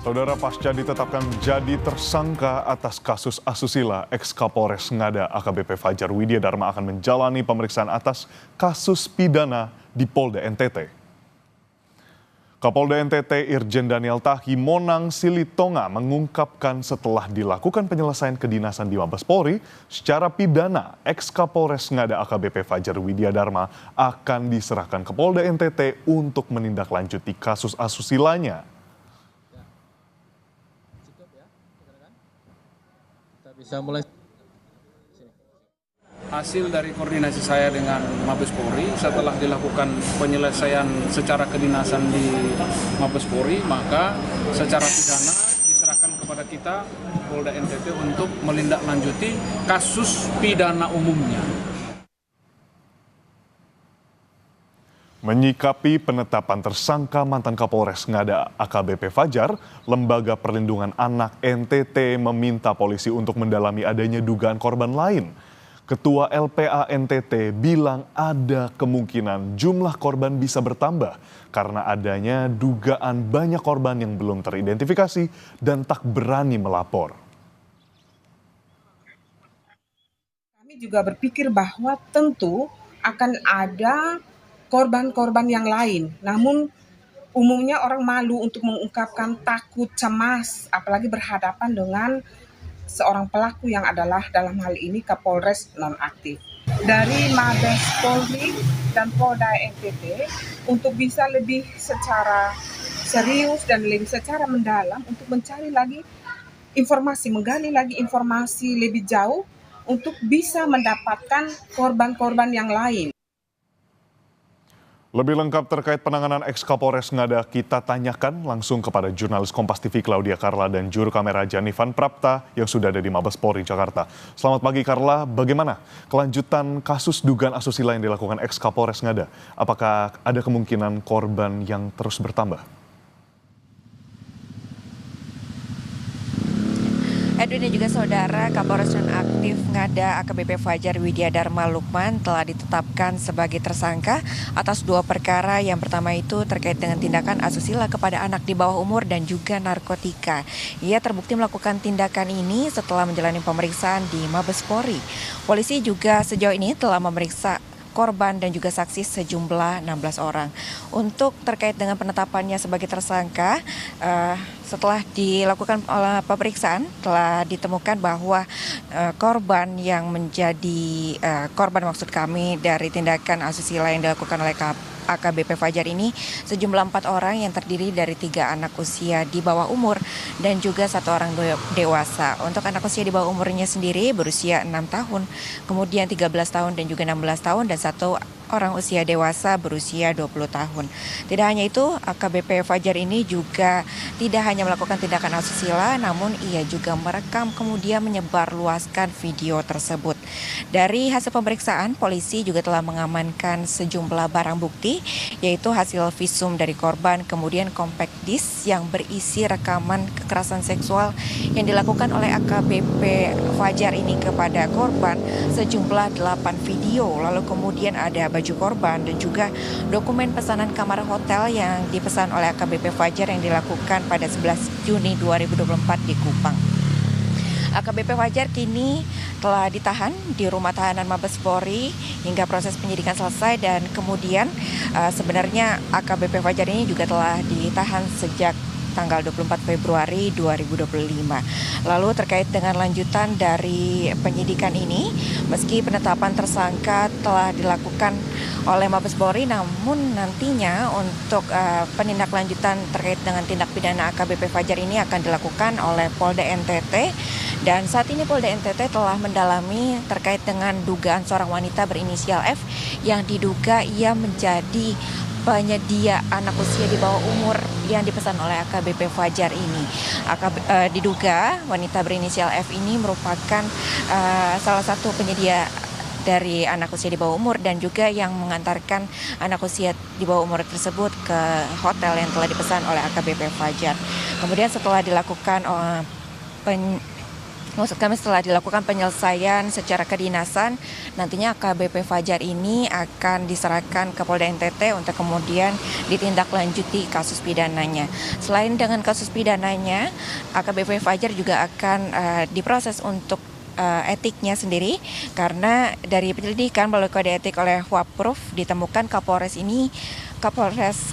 Saudara, pasca ditetapkan menjadi tersangka atas kasus asusila, ex-Kapolres Ngada AKBP Fajar Widiadharma akan menjalani pemeriksaan atas kasus pidana di Polda NTT. Kapolda NTT Irjen Daniel Tahi Monang Silitonga mengungkapkan setelah dilakukan penyelesaian kedinasan di Mabes Polri, secara pidana ex-Kapolres Ngada AKBP Fajar Widiadharma akan diserahkan ke Polda NTT untuk menindaklanjuti kasus asusilanya. Bisa mulai. Hasil dari koordinasi saya dengan Mabes Polri setelah dilakukan penyelesaian secara kedinasan di Mabes Polri, maka secara pidana diserahkan kepada kita Polda NTT untuk menindaklanjuti kasus pidana umumnya. Menyikapi penetapan tersangka mantan Kapolres Ngada AKBP Fajar, Lembaga Perlindungan Anak NTT meminta polisi untuk mendalami adanya dugaan korban lain. Ketua LPA NTT bilang ada kemungkinan jumlah korban bisa bertambah karena adanya dugaan banyak korban yang belum teridentifikasi dan tak berani melapor. Kami juga berpikir bahwa tentu akan ada korban-korban yang lain, namun umumnya orang malu untuk mengungkapkan, takut, cemas, apalagi berhadapan dengan seorang pelaku yang adalah dalam hal ini Kapolres nonaktif. Dari Mabes Polri dan Polda NTT untuk bisa lebih secara serius dan lebih secara mendalam untuk mencari lagi informasi, menggali lagi informasi lebih jauh untuk bisa mendapatkan korban-korban yang lain. Lebih lengkap terkait penanganan ex-Kapolres Ngada kita tanyakan langsung kepada jurnalis Kompas TV Claudia Carla dan juru kamera Janivan Prapta yang sudah ada di Mabes Polri Jakarta. Selamat pagi Carla, bagaimana kelanjutan kasus dugaan asusila yang dilakukan ex-Kapolres Ngada? Apakah ada kemungkinan korban yang terus bertambah? Edwin dan juga saudara, Kapolres nonaktif Ngada AKBP Fajar Widiadharma Lukman telah ditetapkan sebagai tersangka atas dua perkara. Yang pertama itu terkait dengan tindakan asusila kepada anak di bawah umur dan juga narkotika. Ia terbukti melakukan tindakan ini setelah menjalani pemeriksaan di Mabes Polri. Polisi juga sejauh ini telah memeriksa korban dan juga saksi sejumlah 16 orang. Untuk terkait dengan penetapannya sebagai tersangka, setelah dilakukan pemeriksaan telah ditemukan bahwa korban yang menjadi korban maksud kami dari tindakan asusila yang dilakukan oleh AKBP Fajar ini sejumlah 4 orang yang terdiri dari 3 anak usia di bawah umur dan juga 1 orang dewasa. Untuk anak usia di bawah umurnya sendiri berusia 6 tahun, kemudian 13 tahun dan juga 16 tahun dan 1 orang usia dewasa berusia 20 tahun. Tidak hanya itu, AKBP Fajar ini juga tidak hanya melakukan tindakan asusila, namun ia juga merekam kemudian menyebarluaskan video tersebut. Dari hasil pemeriksaan, polisi juga telah mengamankan sejumlah barang bukti, yaitu hasil visum dari korban, kemudian compact disc yang berisi rekaman kekerasan seksual yang dilakukan oleh AKBP Fajar ini kepada korban sejumlah 8 video. Lalu kemudian ada baju korban dan juga dokumen pesanan kamar hotel yang dipesan oleh AKBP Fajar yang dilakukan pada 11 Juni 2024 di Kupang. AKBP Fajar kini telah ditahan di rumah tahanan Mabes Polri hingga proses penyidikan selesai dan kemudian sebenarnya AKBP Fajar ini juga telah ditahan sejak tanggal 24 Februari 2025. Lalu terkait dengan lanjutan dari penyidikan ini, meski penetapan tersangka telah dilakukan oleh Mabes Polri, namun nantinya untuk penindaklanjutan terkait dengan tindak pidana AKBP Fajar ini akan dilakukan oleh Polda NTT. Dan saat ini Polda NTT telah mendalami terkait dengan dugaan seorang wanita berinisial F yang diduga ia menjadi penyedia anak usia di bawah umur yang dipesan oleh AKBP Fajar ini. Diduga wanita berinisial F ini merupakan salah satu penyedia dari anak usia di bawah umur dan juga yang mengantarkan anak usia di bawah umur tersebut ke hotel yang telah dipesan oleh AKBP Fajar. Kemudian setelah dilakukan Maksud kami setelah dilakukan penyelesaian secara kedinasan, nantinya AKBP Fajar ini akan diserahkan ke Polda NTT untuk kemudian ditindaklanjuti kasus pidananya. Selain dengan kasus pidananya, AKBP Fajar juga akan diproses untuk etiknya sendiri, karena dari penyelidikan melalui kode etik oleh Wappruf ditemukan Kapolres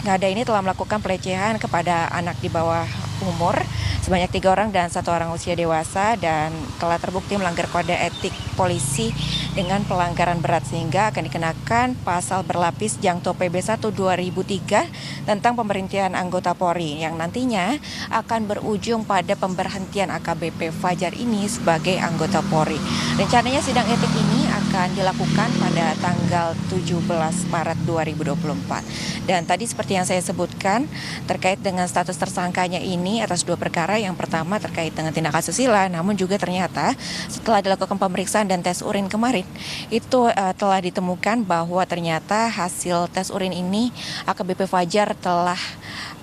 Ngada ini telah melakukan pelecehan kepada anak di bawah umur sebanyak 3 orang dan 1 orang usia dewasa, dan telah terbukti melanggar kode etik polisi dengan pelanggaran berat, sehingga akan dikenakan pasal berlapis Jangto PB 1 2003 tentang pemberhentian anggota Polri yang nantinya akan berujung pada pemberhentian AKBP Fajar ini sebagai anggota Polri. Rencananya sidang etik ini akan dilakukan pada tanggal 17 Maret 2024. Dan tadi seperti yang saya sebutkan terkait dengan status tersangkanya ini atas 2 perkara. Yang pertama terkait dengan tindak asusila, namun juga ternyata setelah dilakukan pemeriksaan dan tes urin kemarin itu telah ditemukan bahwa ternyata hasil tes urin ini AKBP Fajar telah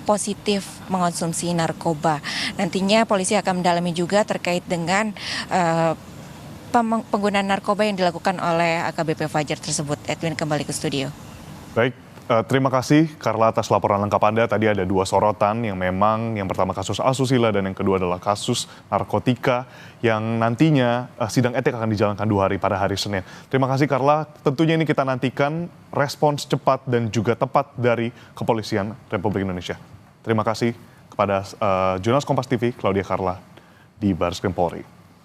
positif mengonsumsi narkoba. Nantinya polisi akan mendalami juga terkait dengan penggunaan narkoba yang dilakukan oleh AKBP Fajar tersebut. Edwin, kembali ke studio. Baik, terima kasih Karla atas laporan lengkap Anda. Tadi ada 2 sorotan yang memang yang pertama kasus asusila dan yang kedua adalah kasus narkotika yang nantinya sidang etik akan dijalankan 2 hari pada hari Senin. Terima kasih Karla. Tentunya ini kita nantikan respons cepat dan juga tepat dari Kepolisian Republik Indonesia. Terima kasih kepada jurnalis Kompas TV Claudia Karla di Barreskrim Polri.